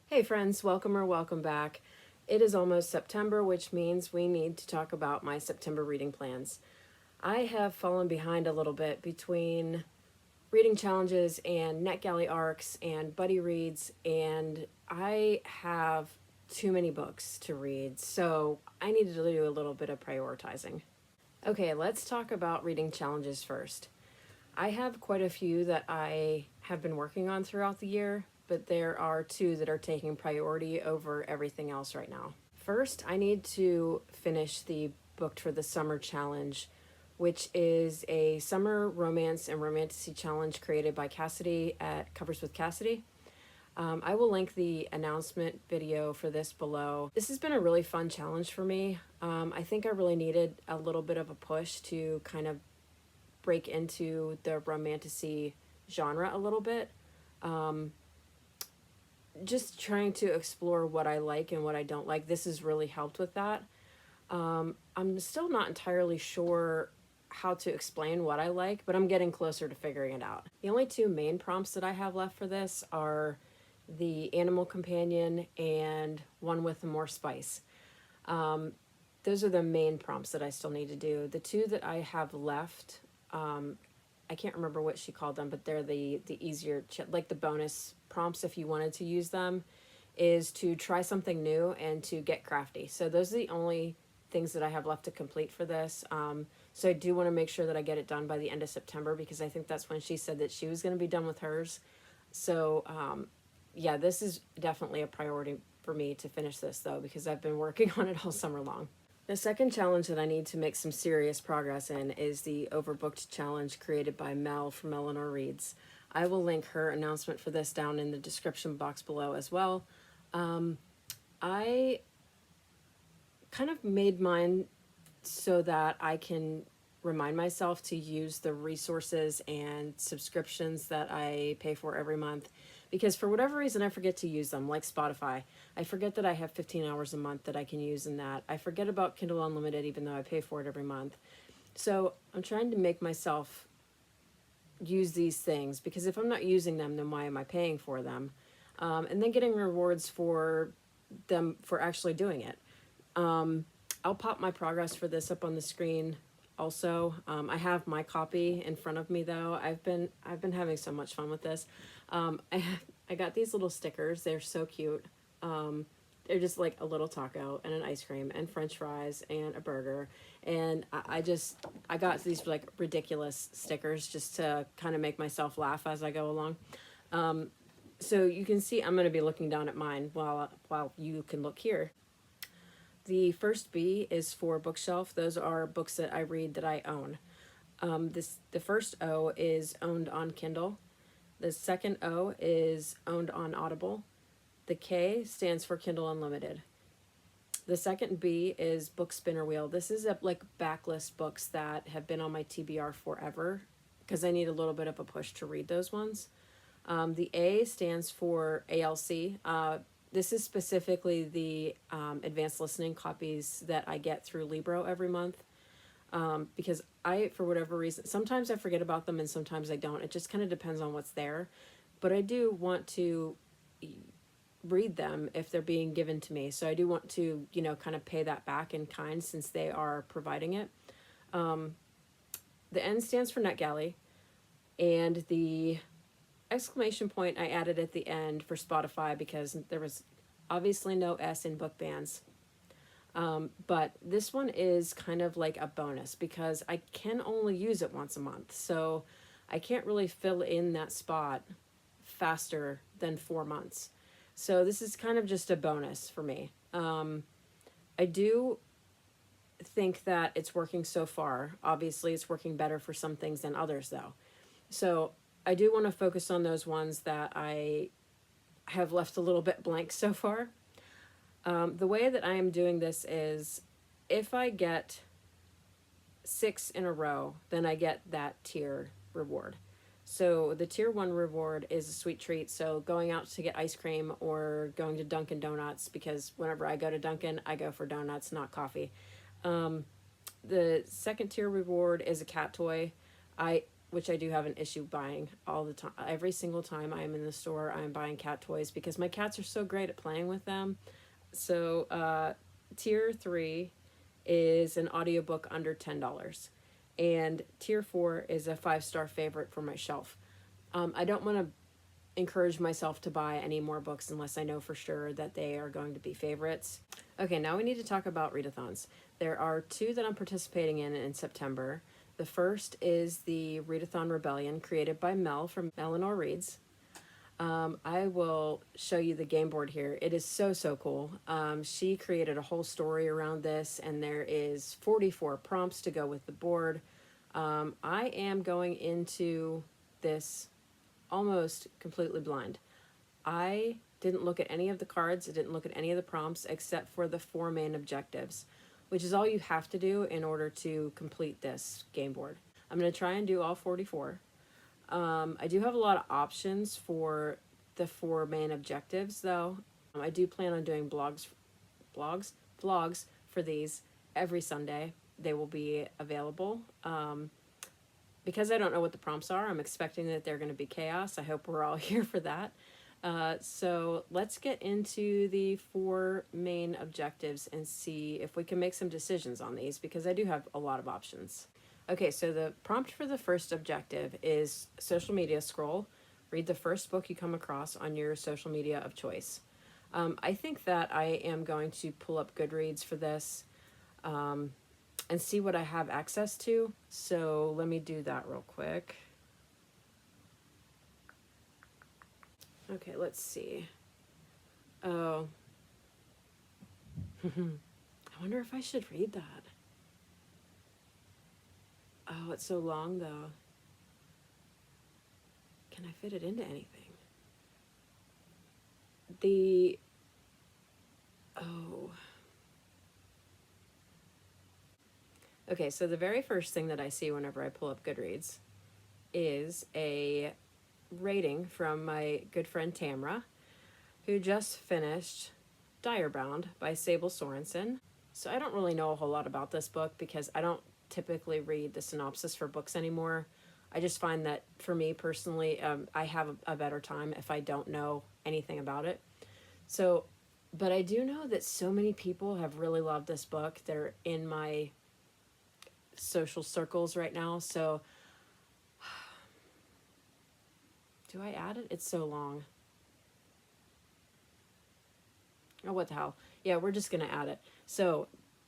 Hey friends, welcome or welcome back. It is almost September, which means we need to talk about my September reading plans. I have fallen behind a little bit between reading challenges and NetGalley arcs and buddy reads, and I have too many books to read, so I needed to do a little bit of prioritizing. Okay, let's talk about reading challenges first. I have quite a few that I have been working on throughout the year, but there are two that are taking priority over everything else right now. First, I need to finish the Booked for the Summer challenge, which is a summer romance and romantasy challenge created by Cassidy at Covers with Cassidy. I will link the announcement video for this below. This has been a really fun challenge for me. I think I really needed a little bit of a push to kind of break into the romantasy genre a little bit. Just trying to explore what I like and what I don't like. This has really helped with that. I'm still not entirely sure how to explain what I like, but I'm getting closer to figuring it out. The only two main prompts that I have left for this are the animal companion and one with more spice. Those are the main prompts that I still need to do. The two that I have left, I can't remember what she called them, but they're the easier, like the bonus prompts if you wanted to use them, is to try something new and to get crafty. So those are the only things that I have left to complete for this. So I do want to make sure that I get it done by the end of September, because I think that's when she said that she was going to be done with hers. So yeah, this is definitely a priority for me to finish this though, because I've been working on it all summer long. The second challenge that I need to make some serious progress in is the Overbooked challenge created by Mel from Eleanor Reads. I will link her announcement for this down in the description box below as well. I kind of made mine so that I can remind myself to use the resources and subscriptions that I pay for every month, because for whatever reason I forget to use them, like Spotify. I forget that I have 15 hours a month that I can use in that. I forget about Kindle Unlimited even though I pay for it every month. So I'm trying to make myself use these things, because if I'm not using them, then why am I paying for them? And then getting rewards for them for actually doing it. I'll pop my progress for this up on the screen also. I have my copy in front of me though. I've been having so much fun with this. I got these little stickers. They're so cute. They're just like a little taco and an ice cream and french fries and a burger. And I got these like ridiculous stickers just to kind of make myself laugh as I go along. So you can see I'm going to be looking down at mine while you can look here. The first B is for bookshelf. Those are books that I read that I own. The first O is owned on Kindle. The second O is owned on Audible. The K stands for Kindle Unlimited. The second B is Book Spinner Wheel. This is like backlist books that have been on my TBR forever, because I need a little bit of a push to read those ones. The A stands for ALC. This is specifically the advanced listening copies that I get through Libro every month, because I, for whatever reason, sometimes I forget about them and sometimes I don't. It just kind of depends on what's there. But I do want to read them if they're being given to me. So I do want to, kind of pay that back in kind since they are providing it. The N stands for NetGalley, and the exclamation point I added at the end for Spotify because there was obviously no S in book bands. But this one is kind of like a bonus because I can only use it once a month. So I can't really fill in that spot faster than 4 months. So this is kind of just a bonus for me. I do think that it's working so far. Obviously, it's working better for some things than others, though. So I do want to focus on those ones that I have left a little bit blank so far. The way that I am doing this is if I get 6 in a row, then I get that tier reward. So the tier 1 reward is a sweet treat. So going out to get ice cream or going to Dunkin' Donuts, because whenever I go to Dunkin', I go for donuts, not coffee. The second tier reward is a cat toy. I which I do have an issue buying all the time. Every single time I am in the store, I'm buying cat toys because my cats are so great at playing with them. So tier 3 is an audiobook under $10. And tier 4 is a 5-star favorite for my shelf. I don't want to encourage myself to buy any more books unless I know for sure that they are going to be favorites. Okay, now we need to talk about readathons. There are 2 that I'm participating in September. The first is the Readathon Rebellion, created by Mel from Eleanor Reads. I will show you the game board here. It is so cool. She created a whole story around this, and there is 44 prompts to go with the board. I am going into this almost completely blind. I didn't look at any of the cards. I didn't look at any of the prompts except for the 4 main objectives, which is all you have to do in order to complete this game board. I'm going to try and do all 44. I do have a lot of options for the 4 main objectives, though. I do plan on doing vlogs for these every Sunday. They will be available. Because I don't know what the prompts are, I'm expecting that they're going to be chaos. I hope we're all here for that. So let's get into the 4 main objectives and see if we can make some decisions on these, because I do have a lot of options. Okay, so the prompt for the first objective is social media scroll. Read the first book you come across on your social media of choice. I think that I am going to pull up Goodreads for this and see what I have access to. So let me do that real quick. Okay, let's see. Oh. I wonder if I should read that. Oh, it's so long, though. Can I fit it into anything? Oh. Okay, so the very first thing that I see whenever I pull up Goodreads is a rating from my good friend Tamra, who just finished Direbound by Sable Sorensen. So I don't really know a whole lot about this book because I don't typically read the synopsis for books anymore. I just find that for me personally, I have a better time if I don't know anything about it. So, but I do know that so many people have really loved this book. They're in my social circles right now. So do I add it? It's so long. Oh, what the hell. Yeah, we're just going to add it. So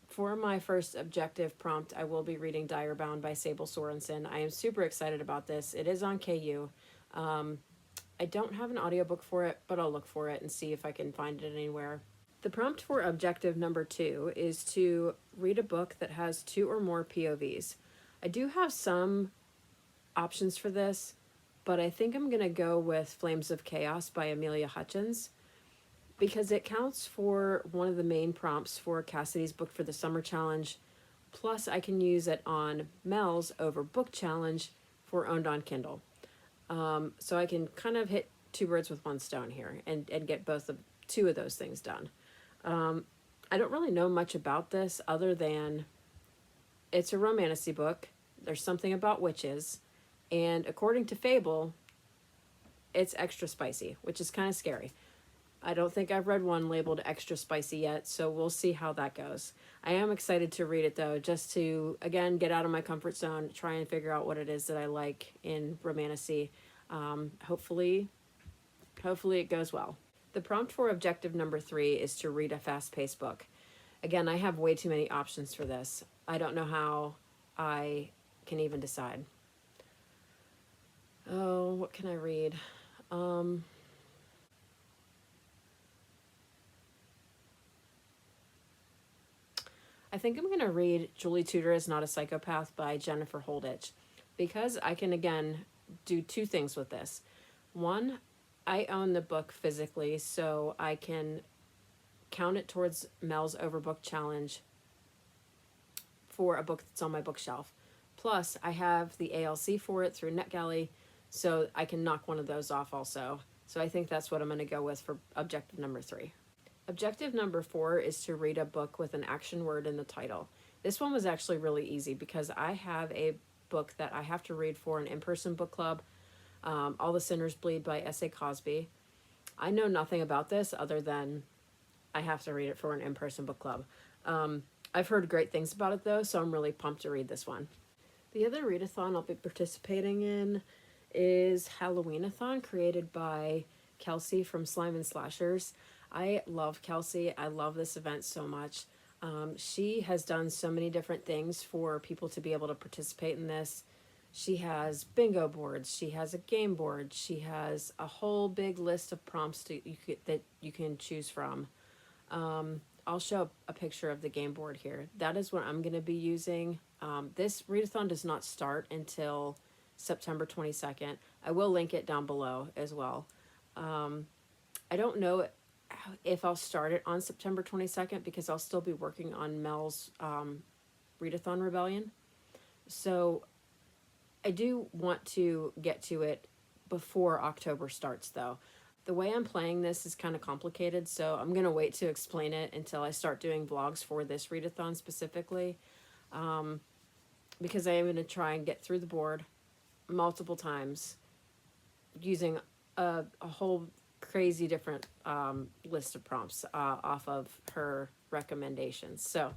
for my first objective prompt, I will be reading Direbound by Sable Sorensen. I am super excited about this. It is on KU. I don't have an audiobook for it, but I'll look for it and see if I can find it anywhere. The prompt for objective number 2 is to read a book that has 2 or more POVs. I do have some options for this, but I think I'm going to go with Flames of Chaos by Amelia Hutchins, because it counts for one of the main prompts for Cassidy's book for the summer challenge. Plus, I can use it on Mel's over book challenge for owned on Kindle. So I can kind of hit 2 birds with 1 stone here and get 2 of those things done. I don't really know much about this other than it's a romantasy book. There's something about witches, and according to Fable, it's extra spicy, which is kind of scary. I don't think I've read one labeled extra spicy yet, so we'll see how that goes. I am excited to read it, though, just to, again, get out of my comfort zone, try and figure out what it is that I like in romantasy. Hopefully it goes well. The prompt for objective number 3 is to read a fast-paced book. Again, I have way too many options for this. I don't know how I can even decide. Oh, what can I read? I think I'm going to read Julie Tudor is Not a Psychopath by Jennifer Holditch, because I can, again, do 2 things with this. One, I own the book physically, so I can count it towards Mel's Overbook Challenge for a book that's on my bookshelf. Plus, I have the ALC for it through NetGalley, so I can knock one of those off also. So I think that's what I'm going to go with for objective number 3. Objective number 4 is to read a book with an action word in the title. This one was actually really easy because I have a book that I have to read for an in-person book club. All the Sinners Bleed by S.A. Cosby. I know nothing about this other than I have to read it for an in-person book club. I've heard great things about it though, so I'm really pumped to read this one. The other readathon I'll be participating in is Halloween-a-thon, created by Kelsey from Slime and Slashers. I love Kelsey. I love this event so much. She has done so many different things for people to be able to participate in this. She has bingo boards. She has a game board. She has a whole big list of prompts that you can choose from. I'll show a picture of the game board here. That is what I'm going to be using. This readathon does not start until September 22nd. I will link it down below as well. I don't know if I'll start it on September 22nd because I'll still be working on Mel's Readathon Rebellion. So I do want to get to it before October starts though. The way I'm playing this is kind of complicated, so I'm going to wait to explain it until I start doing vlogs for this readathon specifically, because I am going to try and get through the board multiple times using a whole crazy different list of prompts off of her recommendations. So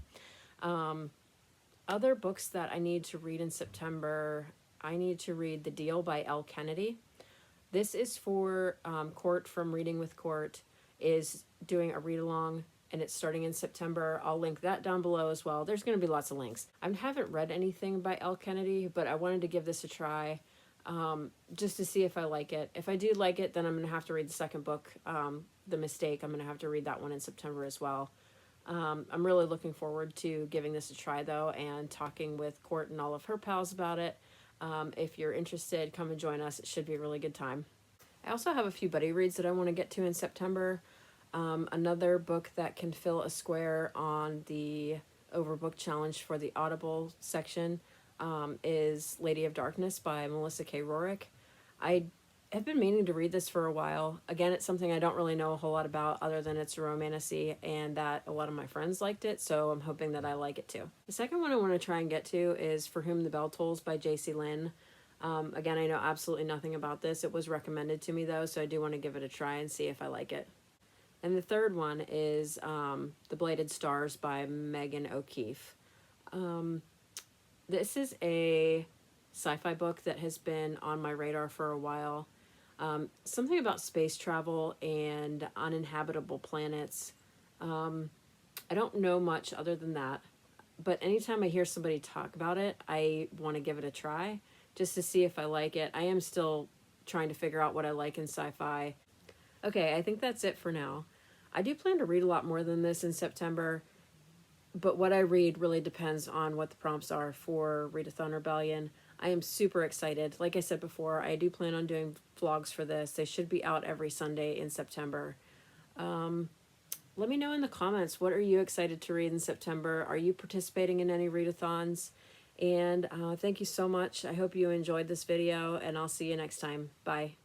other books that I need to read in September, I need to read The Deal by L. Kennedy. This is for Court from Reading with Court is doing a read-along, and it's starting in September. I'll link that down below as well. There's going to be lots of links. I haven't read anything by L. Kennedy, but I wanted to give this a try just to see if I like it. If I do like it, then I'm going to have to read the second book, The Mistake. I'm going to have to read that one in September as well. I'm really looking forward to giving this a try, though, and talking with Court and all of her pals about it. If you're interested, come and join us. It should be a really good time. I also have a few buddy reads that I want to get to in September. Another book that can fill a square on the Overbook Challenge for the Audible section is Lady of Darkness by Melissa K. Rorick. I have been meaning to read this for a while. Again, it's something I don't really know a whole lot about other than it's a romantasy and that a lot of my friends liked it, so I'm hoping that I like it too. The second one I want to try and get to is For Whom the Bell Tolls by J.C. Lynn. Again, I know absolutely nothing about this. It was recommended to me though, so I do want to give it a try and see if I like it. And the third one is The Bladed Stars by Megan O'Keefe. This is a sci-fi book that has been on my radar for a while. Something about space travel and uninhabitable planets. I don't know much other than that, but anytime I hear somebody talk about it, I want to give it a try just to see if I like it. I am still trying to figure out what I like in sci-fi. Okay, I think that's it for now. I do plan to read a lot more than this in September, but what I read really depends on what the prompts are for Readathon Rebellion. I am super excited. Like I said before, I do plan on doing vlogs for this. They should be out every Sunday in September. Let me know in the comments, what are you excited to read in September? Are you participating in any readathons? And thank you so much. I hope you enjoyed this video, and I'll see you next time. Bye.